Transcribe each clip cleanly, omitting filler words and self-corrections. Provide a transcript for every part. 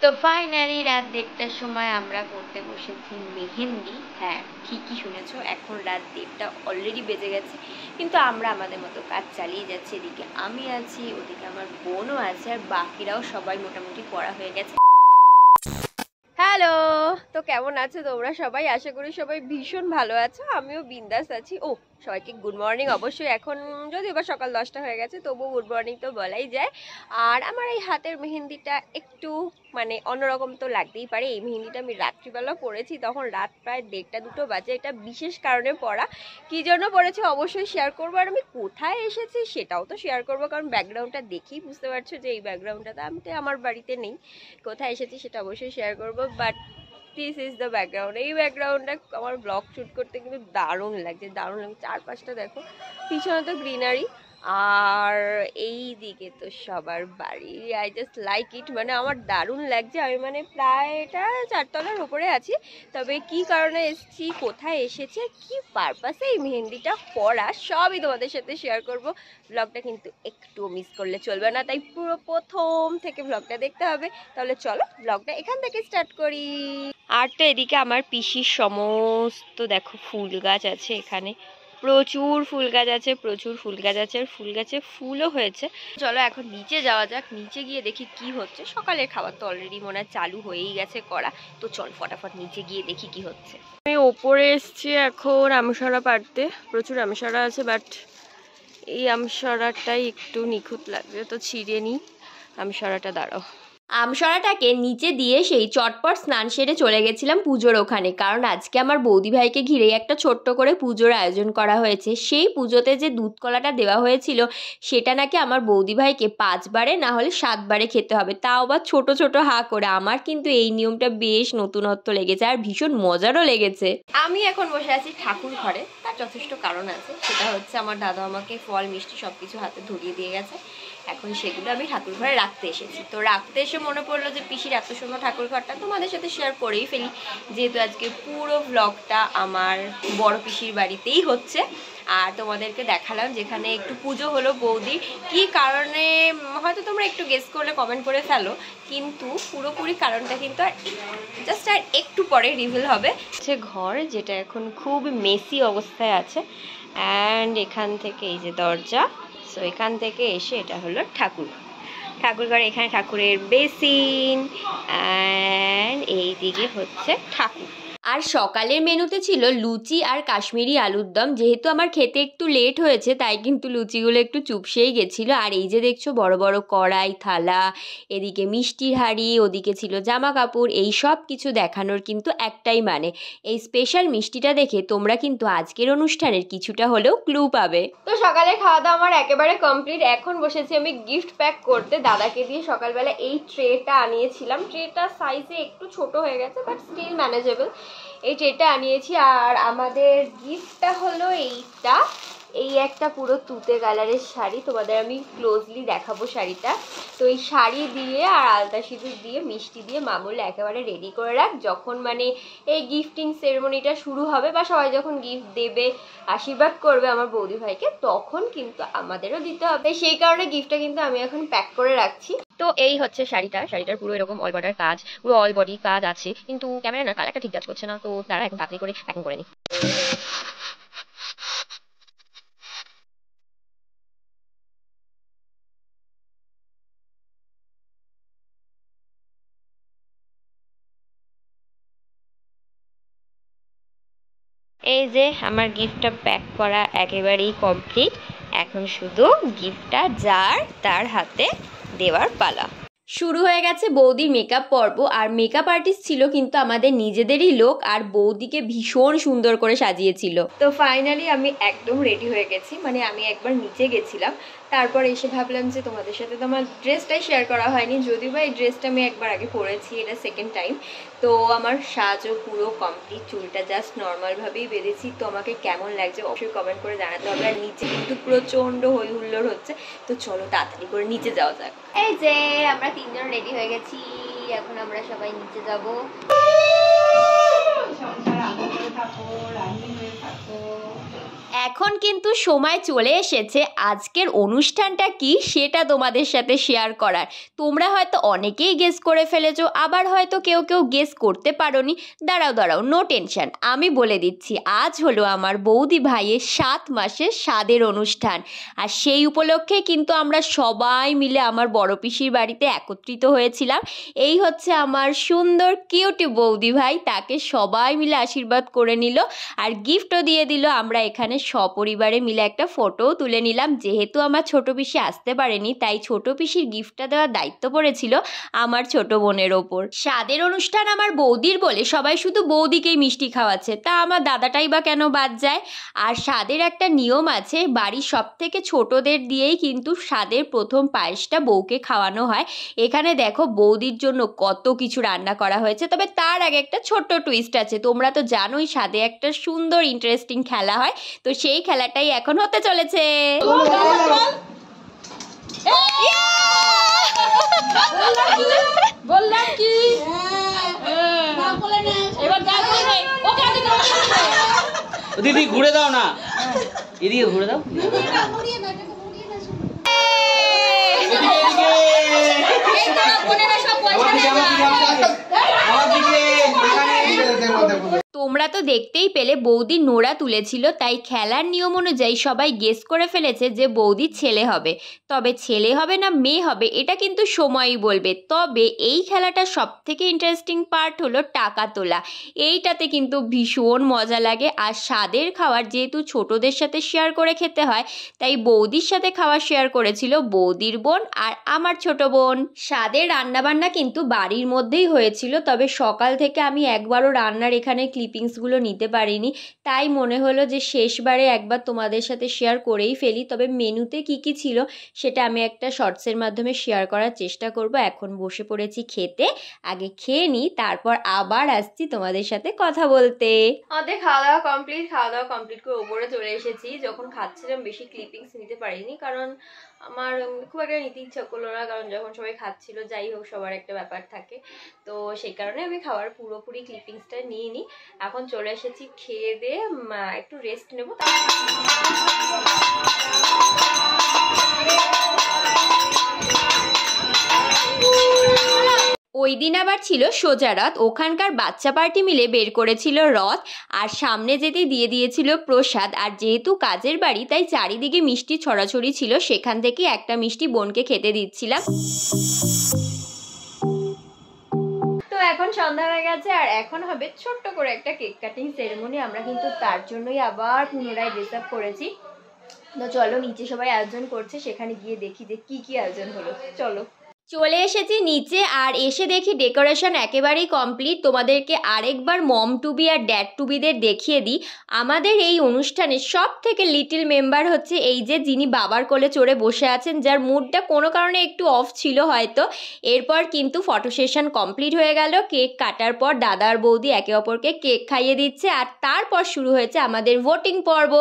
তো ফাইনালি রাত 1টার সময় আমরা করতে বসেছি মেহেন্দি। হ্যাঁ, ঠিকই শুনেছো, এখন রাত 1টা অলরেডি বেজে গেছে, কিন্তু আমরা আমাদের মতো কাজ চালিয়ে যাচ্ছি। এদিকে আমি আছি, ওদিকে আমার বোনও আছে, আর বাকিরাও সবাই মোটামুটি পড়া হয়ে গেছে। হ্যালো, তো কেমন আছো তোমরা সবাই? আশা করি সবাই ভীষণ ভালো আছো, আমিও বিন্দাস আছি। ও সবাইকে গুড মর্নিং। অবশ্যই এখন যদিও বা সকাল 10টা হয়ে গেছে, তবুও গুড মর্নিং তো বলাই যায়। আর আমার এই হাতের মেহেন্দিটা একটু মানে অন্যরকম তো লাগতেই পারে। এই মেহেন্দিটা আমি রাত্রিবেলা পরেছি, তখন রাত প্রায় 1টা-2টো বাজে। এটা বিশেষ কারণে পরা, কী জন্য পরেছি অবশ্যই শেয়ার করবো, আর আমি কোথায় এসেছি সেটাও তো শেয়ার করবো, কারণ ব্যাকগ্রাউন্ডটা দেখেই বুঝতে পারছো যে এই ব্যাকগ্রাউন্ডটা আমি তো আমার বাড়িতে নেই। কোথায় এসেছি সেটা অবশ্যই শেয়ার করবো, but this is the background. এই ব্যাকগ্রাউন্ডটা আমার ব্লগ শ্যুট করতে কিন্তু দারুণ লাগছে, দারুণ লাগছে। চারপাশটা দেখো, পিছনে তো গ্রিনারি, আর এই দিকে তো সবার বাড়ি। আই জাস্ট লাইক ইট, মানে আমার দারুণ লাগছে। আমি মানে প্রায় এটা 4তলার উপরে আছি, তবে কি কারণে এসেছি, কোথায় এসেছি, কি পারপাসে এই মেহেন্দিটা পরা, সবই তোমাদের সাথে শেয়ার করব। ব্লগটা কিন্তু একটু মিস করলে চলবে না, তাই পুরো প্রথম থেকে ব্লগটা দেখতে হবে। তাহলে চলো ব্লগটা এখান থেকে স্টার্ট করি। আর তো এদিকে আমার পিসির সমস্ত দেখো ফুল গাছ আছে, এখানে প্রচুর ফুল গাছ আছে, প্রচুর ফুল গাছ আছে, আর ফুল গাছে ফুলও হয়েছে। চলো এখন নিচে যাওয়া যাক, নিচে গিয়ে দেখি কি হচ্ছে। সকালের খাবার তো অলরেডি মনে হয় চালু হয়েই গেছে করা, তো চল ফটাফট নিচে গিয়ে দেখি কি হচ্ছে। আমি ওপরে এসছি এখন আমসরা পাড়তে, প্রচুর আমসরা আছে, বাট এই আমসরাটাই একটু নিখুঁত লাগছে, তো ছিঁড়ে নিই আমসরাটা। দাঁড়াও, আমসরাটাকে নিচে দিয়ে সেই চটপট স্নান সেরে চলে গেছিলাম পুজোর ওখানে, কারণ আজকে আমার বৌদি ভাইকে ঘিরে একটা ছোট্ট করে পুজোর আয়োজন করা হয়েছে। সেই পুজোতে যে দুধ কলাটা দেওয়া হয়েছিল, সেটা নাকি আমার বৌদি ভাইকে 5বারে না হলে 7বারে খেতে হবে, তাও আবার ছোট ছোট হা করে। আমার কিন্তু এই নিয়মটা বেশ নতুনত্ব লেগেছে, আর ভীষণ মজারও লেগেছে। আমি এখন বসে আছি ঠাকুর ঘরে, তার যথেষ্ট কারণ আছে। সেটা হচ্ছে আমার দাদা আমাকে ফল মিষ্টি সবকিছু হাতে ধরিয়ে দিয়ে গেছে, এখন সেগুলো আমি ঠাকুর ঘরে রাখতে এসেছি। তো রাখতে এসে মনে পড়লো যে পিসির এত সুন্দর ঠাকুর ঘরটা তোমাদের সাথে শেয়ার করেই ফেলি, যেহেতু আজকে পুরো ব্লগটা আমার বড় পিসির বাড়িতেই হচ্ছে। আর তোমাদেরকে দেখালাম যেখানে একটু পুজো হলো বৌদি, কি কারণে হয়তো তোমরা একটু গেস করলে কমেন্ট করে ফেলো, কিন্তু পুরোপুরি কারণটা কিন্তু আর জাস্ট আর একটু পরে রিভিল হবে। হচ্ছে ঘর, যেটা এখন খুব মেসি অবস্থায় আছে, অ্যান্ড এখান থেকে এই যে দরজা, সো এখান থেকে এসে এটা হলো ঠাকুর ঘর। এখানে ঠাকুরের বেসিন, অ্যান্ড এই দিকে হচ্ছে ঠাকুর। আর সকালের মেনুতে ছিল লুচি আর কাশ্মীরি আলুর দম। যেহেতু আমার খেতে একটু লেট হয়েছে, তাই কিন্তু লুচিগুলো একটু চুপসেই গেছিলো। আর এই যে দেখছো বড় বড় কড়াই, থালা, এদিকে মিষ্টির হাঁড়ি, ওদিকে ছিল জামা কাপড়, এই সব কিছু দেখানোর কিন্তু একটাই মানে, এই স্পেশাল মিষ্টিটা দেখে তোমরা কিন্তু আজকের অনুষ্ঠানের কিছুটা হলেও ক্লু পাবে। তো সকালে খাওয়া দাওয়া আমার একেবারে কমপ্লিট। এখন বসেছি আমি গিফট প্যাক করতে। দাদাকে দিয়ে সকালবেলা এই ট্রেটা আনিয়েছিলাম, ট্রেটা সাইজে একটু ছোট হয়ে গেছে, বাট স্টিল ম্যানেজেবল। এই ট্রেটা আনিয়েছি, আর আমাদের গিফটটা হলো এইটা, এই একটা পুরো তুতে কালারের শাড়ি। তোমাদের আমি ক্লোজলি দেখাবো শাড়িটা। তো এই শাড়ি দিয়ে আর আলতা সিঁদুর দিয়ে মিষ্টি দিয়ে মামুল একেবারে রেডি করে রাখ, যখন মানে এই গিফটিং সেরেমনিটা শুরু হবে, বা সবাই যখন গিফট দেবে, আশীর্বাদ করবে আমার বৌদি ভাইকে, তখন কিন্তু আমাদেরও দিতে হবে। সেই কারণে গিফটটা কিন্তু আমি এখন প্যাক করে রাখছি। তো এই হচ্ছে শাড়িটার পুরো এরকম অল বর্ডার কাজ, পুরো অল বডি কাজ আছে, কিন্তু ক্যামেরা না কালারটা ঠিক কাজ করছে না, তো তারা এখন তাড়াতাড়ি করে প্যাকিং করে নিই। এই যে আমার গিফটটা প্যাক করা একেবারেই কমপ্লিট, এখন শুধু গিফটটা যার তার হাতে দেওয়ার পালা। শুরু হয়ে গেছে বৌদির মেকআপ পর্ব, আর মেকআপ আর্টিস্ট ছিল কিন্তু আমাদের নিজেদেরই লোক, আর বৌদিকে ভীষণ সুন্দর করে সাজিয়েছিল। তো ফাইনালি আমি একদম রেডি হয়ে গেছি, মানে আমি একবার নিচে গেছিলাম, তারপর এসে ভাবলাম যে তোমাদের সাথে তো আমার ড্রেসটাই শেয়ার করা হয়নি, যদিও বা এই ড্রেসটা আমি একবার আগে পরেছি, এটা সেকেন্ড টাইম। তো আমার সাজও পুরো কমপ্লিট, চুলটা জাস্ট নর্মালভাবেই বেঁধেছি। তো আমাকে কেমন লাগছে অবশ্যই কমেন্ট করে জানাতে হবে। আর নিচে কিন্তু প্রচণ্ড হই হুল্লোড় হচ্ছে, তো চলো তাড়াতাড়ি করে নিচে যাওয়া যাক। এই যে আমরা 3জন রেডি হয়ে গেছি, এখন আমরা সবাই নিচে যাবো। এখন কিন্তু সময় চলে এসেছে আজকের অনুষ্ঠানটা কি সেটা তোমাদের সাথে শেয়ার করার। তোমরা হয়তো অনেকেই গেস করে ফেলেছো, আবার হয়তো কেউ কেউ গেস করতে পারোনি। দাঁড়াও নো টেনশন, আমি বলে দিচ্ছি। আজ হলো আমার বৌদি ভাইয়ের 7 মাসের স্বাদের অনুষ্ঠান, আর সেই উপলক্ষে কিন্তু আমরা সবাই মিলে আমার বড় পিসির বাড়িতে একত্রিত হয়েছিলাম। এই হচ্ছে আমার সুন্দর কিউটি বৌদি ভাই, তাকে সবাই মিলে আশীর্বাদ করে নিল আর গিফটও দিয়ে দিল। আমরা এখানে সপরিবারে মিলে একটা ফটোও তুলে নিলাম। যেহেতু আমার ছোট পিসি আসতে পারেনি, তাই ছোট পিসির গিফটটা দেওয়ার দায়িত্ব পড়েছিল আমার ছোট বোনের ওপর। স্বাদের অনুষ্ঠান আমার বৌদির বলে সবাই শুধু বৌদিকেই মিষ্টি খাওয়াচ্ছে, তা আমার দাদাটাই বা কেন বাদ যায়? আর স্বাদের একটা নিয়ম আছে, বাড়ির সব থেকে ছোটদের দিয়েই কিন্তু স্বাদের প্রথম পায়েসটা বউকে খাওয়ানো হয়। এখানে দেখো বৌদির জন্য কত কিছু রান্না করা হয়েছে। তবে তার আগে একটা ছোট্ট টুইস্ট আছে। তোমরা তো জানোই স্বাদে একটা সুন্দর ইন্টারেস্টিং খেলা হয়, তো সেই খেলাটাই এখন হতে চলেছে। বললাম কি দিদি ঘুরে দাও না, এদিকে ঘুরে দাও। তোমরা তো দেখতেই পেলে বৌদি নোড়া তুলেছিল, তাই খেলার নিয়ম অনুযায়ী সবাই গেস করে ফেলেছে যে বৌদির ছেলে হবে। তবে ছেলে হবে না মেয়ে হবে এটা কিন্তু সময়ই বলবে। তবে এই খেলাটা সব থেকে ইন্টারেস্টিং পার্ট হলো টাকা তোলা। এইটাতে কিন্তু ভীষণ মজা লাগে। আর স্বাদের খাবার যেহেতু ছোটদের সাথে শেয়ার করে খেতে হয়, তাই বৌদির সাথে খাবার শেয়ার করেছিল বৌদির বোন আর আমার ছোট বোন। স্বাদের রান্নাবান্না কিন্তু বাড়ির মধ্যেই হয়েছিল, তবে সকাল থেকে আমি একবারও রান্নার এখানে ক্লিপিংসগুলো নিতে পারিনি, তাই মনে হলো যে শেষবারে একবার তোমাদের সাথে শেয়ার করেই ফেলি। তবে মেনুতে কি কি ছিল সেটা আমি একটা শর্টসের মাধ্যমে শেয়ার করার চেষ্টা করব। এখন বসে পড়েছি খেতে, আগে খেয়ে নিই, তারপর আবার আসছি তোমাদের সাথে কথা বলতে। আমাদের খাওয়া দাওয়া কমপ্লিট করে ওপরে চলে এসেছি। যখন খাচ্ছিলাম বেশি ক্লিপিংস নিতে পারিনি, কারণ আমার খুব একটা নিতে ইচ্ছা করলো না, কারণ যখন সবাই খাচ্ছিল, যাই হোক সবার একটা ব্যাপার থাকে, তো সেই কারণে আমি খাওয়ার পুরোপুরি ক্লিপিংসটা নিয়ে নিই। এখন চলে এসেছি খেয়ে দিয়ে একটু রেস্ট নেবো। ওই দিন আবার ছিল সোজা রথ। ওখানকার বাচ্চা পার্টি মিলে বের করেছিল রথ, আর সামনে যেতে দিয়ে দিয়েছিল প্রসাদ। আর যেহেতু কাজের বাড়ি, তাই চারিদিকে মিষ্টি ছড়াছড়ি ছিল, সেখান থেকে একটা মিষ্টি বোনকে খেতে দিচ্ছিলাম। তো এখন সন্ধ্যা হয়ে গেছে, আর এখন হবে ছোট্ট করে একটা কেক কাটিং সেরেমনি। আমরা কিন্তু তার জন্যই আবার পুনরায় ড্রেস আপ করেছি। তো চলো, নিচে সবাই আয়োজন করছে, সেখানে গিয়ে দেখি যে কি আয়োজন হলো। চলো, চলে এসেছি নিচে, আর এসে দেখি ডেকোরেশন একেবারেই কমপ্লিট। তোমাদেরকে আরেকবার মম টুবি আর ড্যাড টুবিদের দেখিয়ে দিই। আমাদের এই অনুষ্ঠানে সব থেকে লিটল মেম্বার হচ্ছে এই যে, যিনি বাবার কোলে চড়ে বসে আছেন, যার মুডটা কোনো কারণে একটু অফ ছিল হয়তো। এরপর কিন্তু ফটো সেশন কমপ্লিট হয়ে গেল। কেক কাটার পর দাদা আর বৌদি একে অপরকে কেক খাইয়ে দিচ্ছে, আর তারপর শুরু হয়েছে আমাদের ভোটিং পর্ব।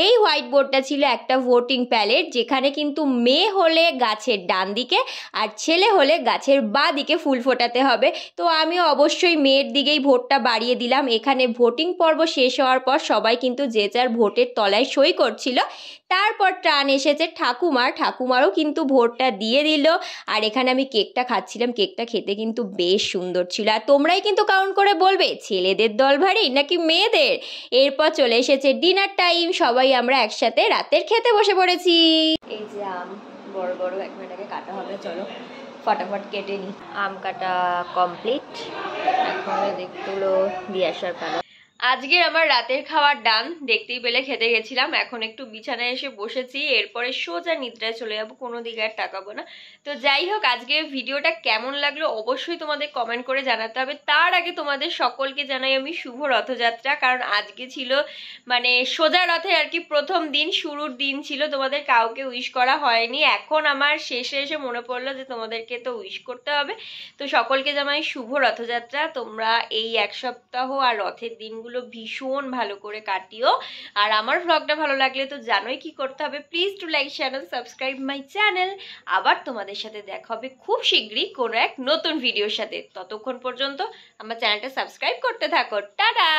এই হোয়াইট বোর্ডটা ছিল একটা ভোটিং প্যালেট, যেখানে কিন্তু মেয়ে হলে গাছের ডান দিকে আর ছেলে হলে গাছের বাঁ দিকে ফুল ফোটাতে হবে। তো আমি অবশ্যই মেয়ের দিকেই ভোটটা বাড়িয়ে দিলাম। এখানে ভোটিং পর্ব শেষ হওয়ার পর সবাই কিন্তু যে যার ভোটের তলায় সই করছিল। তারপর টান এসেছে ঠাকুমারও কিন্তু ভোটটা দিয়ে দিল। আর এখানে আমি কেকটা খাচ্ছিলাম, কেকটা খেতে কিন্তু বেশ সুন্দর ছিল। আর তোমরাই কিন্তু কাউন্ট করে বলবে ছেলেদের দল ভারী নাকি মেয়েদের। এরপর চলে এসেছে ডিনার টাইম, সবাই আমরা একসাথে রাতের খেতে বসে পড়েছি। এই যে আম বড় বড় এখন এটাকে কাটা হবে, চলো ফটাফট কেটে নিই। আম কাটা কমপ্লিট, এখন দেখগুলো দিয়ে আসার পালা। আজকের আমার রাতের খাবার ডান, দেখতেই পেলে খেতে গেছিলাম। এখন একটু বিছানায় এসে বসেছি, এরপরে সোজা নিদ্রায় চলে যাবো, কোনো দিকে আর তাকাবো না। তো যাই হোক, আজকের ভিডিওটা কেমন লাগলো অবশ্যই তোমাদের কমেন্ট করে জানাতে হবে। তার আগে তোমাদের সকলকে জানাই আমি শুভ রথযাত্রা, কারণ আজকে ছিল মানে সোজা রথের আর কি প্রথম দিন, শুরুর দিন ছিল। তোমাদের কাউকে উইশ করা হয়নি, এখন আমার শেষে এসে মনে পড়লো যে তোমাদেরকে তো উইশ করতে হবে। তো সকলকে জানাই শুভ রথযাত্রা। তোমরা এই এক সপ্তাহ আর রথের দিনগুলো ভীষণ ভালো করে কাটিও। আর আমার ভ্লগটা ভালো লাগলে তো জানোই কি করতে হবে, please to like share and subscribe my channel. আবার তোমাদের সাথে দেখা হবে খুব শীঘ্রই কোনো এক নতুন ভিডিওর সাথে। ততক্ষণ পর্যন্ত আমার চ্যানেলটা সাবস্ক্রাইব করতে থাকো। টাটা।